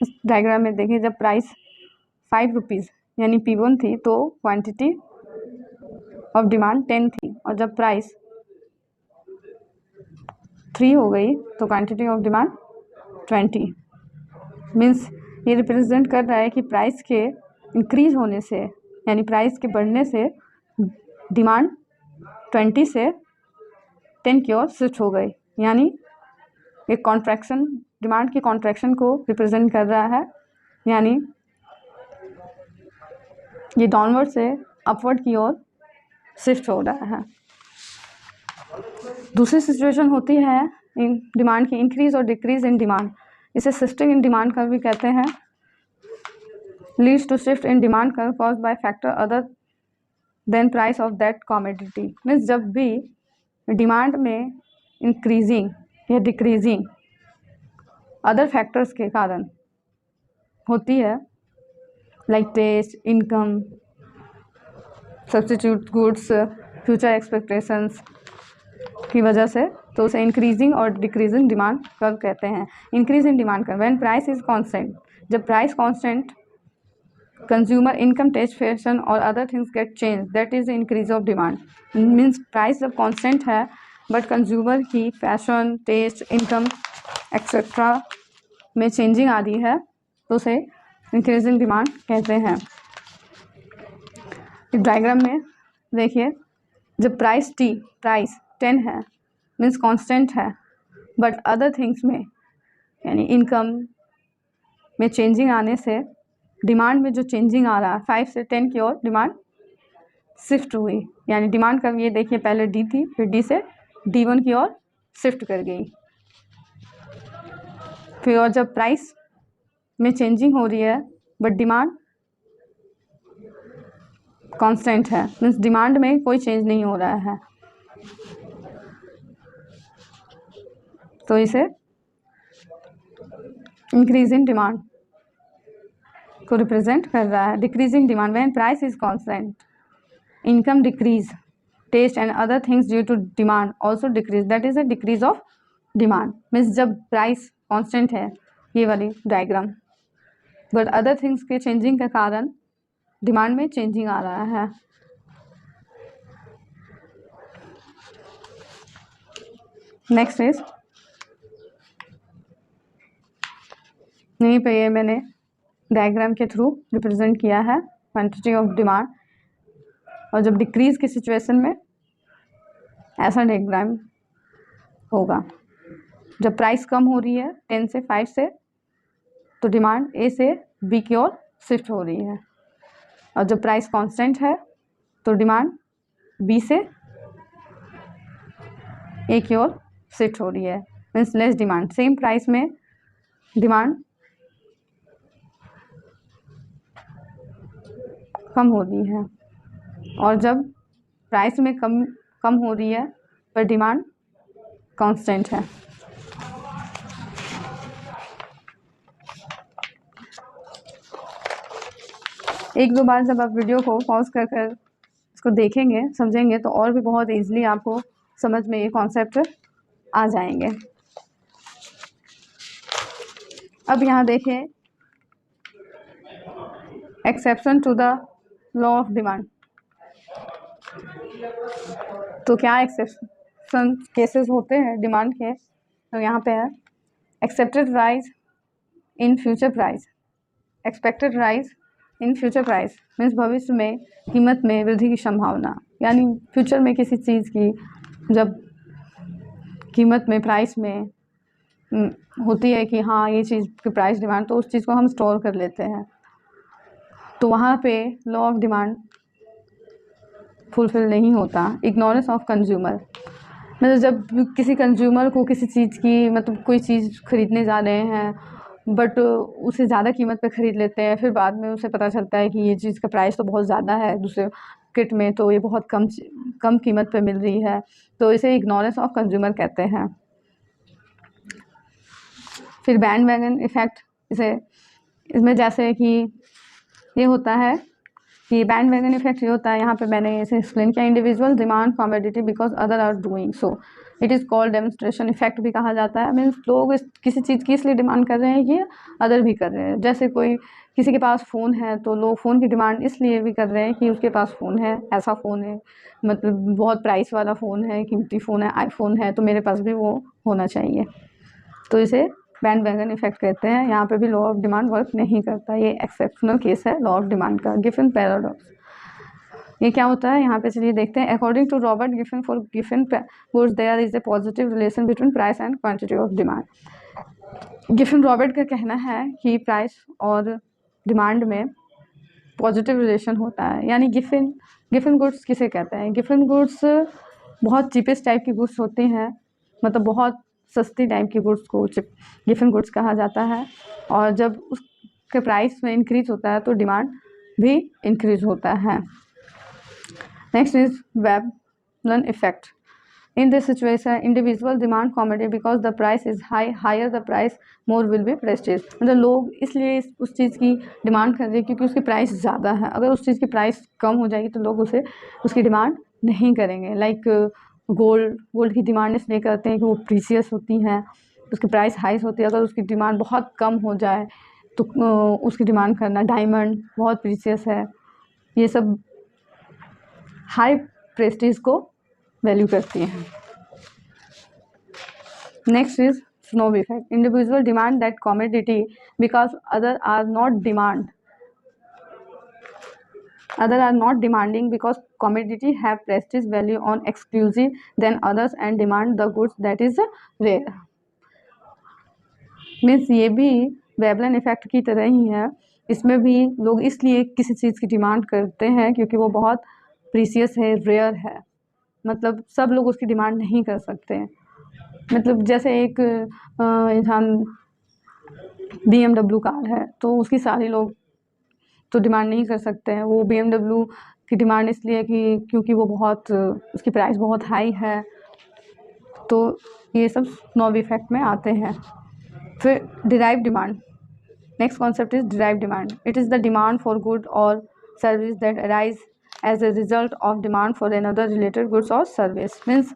इस डायग्राम में देखिए, जब प्राइस 5 रुपीज़ यानी P1 थी तो क्वांटिटी ऑफ डिमांड 10 थी, और जब प्राइस 3 हो गई तो क्वांटिटी ऑफ डिमांड 20। मीन्स ये रिप्रेजेंट कर रहा है कि प्राइस के इंक्रीज होने से यानी प्राइस के बढ़ने से डिमांड 20 से 10 की ओर स्विच हो गई, यानी एक कॉन्ट्रैक्शन, डिमांड की कॉन्ट्रैक्शन को रिप्रेजेंट कर रहा है, यानी ये डाउनवर्ड से अपवर्ड की ओर शिफ्ट हो रहा है। दूसरी सिचुएशन होती है इन डिमांड की इंक्रीज और डिक्रीज इन डिमांड, इसे शिफ्टिंग इन डिमांड कर्व भी कहते हैं। Leads to shift in demand curve caused by factor other than price of that commodity. Means जब भी डिमांड में इंक्रीजिंग या डिक्रीजिंग अदर फैक्टर्स के कारण होती है, like taste, income, substitute goods, future expectations की वजह से, तो उसे इंक्रीजिंग और डिक्रीजिंग डिमांड कर्व कहते हैं। Increase in demand curve when price is constant, जब price constant, consumer income, taste, fashion और other things get change, that is increase of demand. Means price जब कांस्टेंट है बट कंज्यूमर की fashion, taste, income etcetera में changing आ रही है तो उसे इंक्रीजिंग डिमांड कहते हैं। इस डायग्राम में देखिए, जब प्राइस 10 है मीन्स कांस्टेंट है, बट अदर थिंग्स में यानी इनकम में चेंजिंग आने से डिमांड में जो चेंजिंग आ रहा है 5 से 10 की ओर डिमांड शिफ्ट हुई, यानी डिमांड कर्व ये देखिए, पहले डी थी, फिर डी से D1 की ओर शिफ्ट कर गई। फिर और जब प्राइस में चेंजिंग हो रही है बट डिमांड कांस्टेंट है, मीन्स डिमांड में कोई चेंज नहीं हो रहा है, तो इसे इंक्रीज इन डिमांड को रिप्रेजेंट कर रहा है। Decreasing demand when price is constant, income decrease, taste and other things due to demand also decrease, that is a decrease of demand. Means जब प्राइस कांस्टेंट है, ये वाली डायग्राम, बट अदर थिंग्स के changing के कारण demand में changing आ रहा है। नेक्स्ट इज, यहीं पे ये मैंने डायग्राम के थ्रू रिप्रेजेंट किया है क्वांटिटी ऑफ डिमांड, और जब डिक्रीज की सिचुएशन में ऐसा डायग्राम होगा। जब प्राइस कम हो रही है 10 से 5 से, तो डिमांड ए से बी की ओर शिफ्ट हो रही है, और जब प्राइस कांस्टेंट है तो डिमांड बी से ए की ओर शिफ्ट हो रही है, means less demand. Same price में डिमांड कम हो रही है, और जब प्राइस में कम हो रही है पर डिमांड कांस्टेंट है। एक दो बार जब आप वीडियो को पॉज कर इसको देखेंगे, समझेंगे, तो और भी बहुत इजीली आपको समझ में ये कॉन्सेप्ट आ जाएंगे। अब यहाँ देखें, exception to the law of demand. तो क्या एक्सेप्शन केसेस होते हैं डिमांड के, तो यहाँ पे है accepted rise in future price, expected rise in future price, means भविष्य में कीमत में वृद्धि की संभावना, यानी फ्यूचर में किसी चीज़ की जब कीमत में, प्राइस में होती है कि हाँ ये चीज़ की प्राइस डिमांड, तो उस चीज़ को हम स्टोर कर लेते हैं, तो वहाँ पे लॉ ऑफ डिमांड फुलफिल नहीं होता। इग्नोरेंस ऑफ कंज्यूमर, मतलब जब किसी कंज्यूमर को किसी चीज़ की, मतलब कोई चीज़ खरीदने जा रहे हैं बट उसे ज़्यादा कीमत पे ख़रीद लेते हैं, फिर बाद में उसे पता चलता है कि ये चीज़ का प्राइस तो बहुत ज़्यादा है दूसरे किट में, तो ये बहुत कम कीमत पे मिल रही है, तो इसे इग्नोरेंस ऑफ कंज्यूमर कहते हैं। फिर बैंड वैगन इफ़ेक्ट, इसमें जैसे कि ये होता है कि बैंड वैगन इफेक्ट ये होता है, यहाँ पे मैंने इसे एक्सप्लेन किया, individual demand commodity because other are doing so, it is called demonstration effect भी कहा जाता है। मीन्स लोग किसी चीज़ की इसलिए डिमांड कर रहे हैं कि अदर भी कर रहे हैं। जैसे कोई किसी के पास फ़ोन है तो लोग फ़ोन की डिमांड इसलिए भी कर रहे हैं कि उसके पास फ़ोन है, ऐसा फ़ोन है, मतलब बहुत प्राइस वाला फ़ोन है, कीमती फ़ोन है, आईफोन है, तो मेरे पास भी वो होना चाहिए। तो इसे बैंडवैगन इफेक्ट कहते हैं। यहाँ पे भी लॉ ऑफ डिमांड वर्क नहीं करता, ये एक्सेप्शनल केस है लॉ ऑफ डिमांड का। गिफन पैराडॉक्स, ये क्या होता है यहाँ पे चलिए देखते हैं। According to Robert Giffen, for Giffen goods there is a positive relation between price and quantity of demand. Giffen Robert का कहना है कि प्राइस और डिमांड में पॉजिटिव रिलेशन होता है। यानी गिफन गुड्स किसे कहते हैं? गिफन गुड्स बहुत चीपेस्ट टाइप की गुड्स होती हैं, मतलब बहुत सस्ती टाइप की गुड्स को गिफन गुड्स कहा जाता है। और जब उसके प्राइस में इंक्रीज होता है तो डिमांड भी इंक्रीज होता है। Next is Veblen effect. In this situation, individual demand commodity because the price is high, higher the price, more will be prestige। मतलब लोग इसलिए उस चीज़ की डिमांड कर रहे हैं क्योंकि उसकी प्राइस ज़्यादा है। अगर उस चीज़ की प्राइस कम हो जाएगी तो लोग उसकी डिमांड नहीं करेंगे। लाइक गोल्ड की डिमांड इसलिए करते हैं कि वो प्रीसियस होती हैं, उसकी प्राइस हाई होती है। अगर उसकी डिमांड बहुत कम हो जाए तो उसकी डिमांड करना। डायमंड बहुत प्रीसियस है, ये सब हाई प्रेस्टीज को वैल्यू करती हैं। Next is snob effect. Individual demand that commodity because other are not demanding because commodity have prestige value on exclusive than others and demand the goods that is rare. Means ये भी Veblen effect की तरह ही है। इसमें भी लोग इसलिए किसी चीज़ की डिमांड करते हैं क्योंकि वो बहुत प्रीसियस है, रेयर है। मतलब सब लोग उसकी डिमांड नहीं कर सकते। मतलब जैसे एक इंसान BMW कार है तो उसकी सारे लोग तो डिमांड नहीं कर सकते हैं। वो BMW की डिमांड इसलिए कि क्योंकि वो बहुत उसकी प्राइस बहुत हाई है। तो ये सब स्नोव इफेक्ट में आते हैं। फिर derive demand. Next concept is derive demand. It is the demand for good और service that arise as a result of demand for another related goods और सर्विस। मीन्स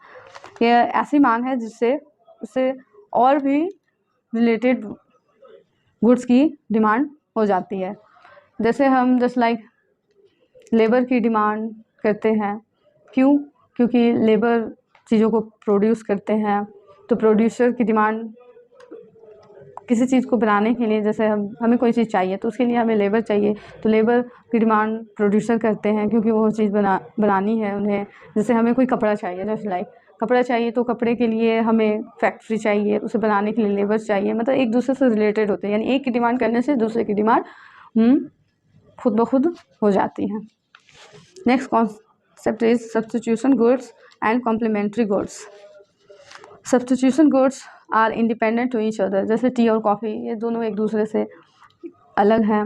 ये ऐसी मांग है जिससे उससे और भी रिलेटेड गुड्स की डिमांड हो जाती है। जैसे हम जस्ट लाइक लेबर की डिमांड करते हैं। क्यों? क्योंकि लेबर चीज़ों को प्रोड्यूस करते हैं, तो प्रोड्यूसर की डिमांड किसी चीज़ को बनाने के लिए, जैसे हमें कोई चीज़ चाहिए तो उसके लिए हमें लेबर चाहिए, तो लेबर की डिमांड प्रोड्यूसर करते हैं क्योंकि वो चीज़ बनानी है उन्हें। जैसे हमें कोई कपड़ा चाहिए, जैसे लाइक कपड़ा चाहिए तो कपड़े के लिए हमें फैक्ट्री चाहिए, उसे बनाने के लिए लेबर चाहिए। मतलब एक दूसरे से रिलेटेड होते हैं, यानी एक की डिमांड करने से दूसरे की डिमांड खुद ब खुद हो जाती है। Next concept is substitution goods and complementary goods. Substitution goods are independent to each other. जैसे टी और कॉफ़ी, ये दोनों एक दूसरे से अलग हैं,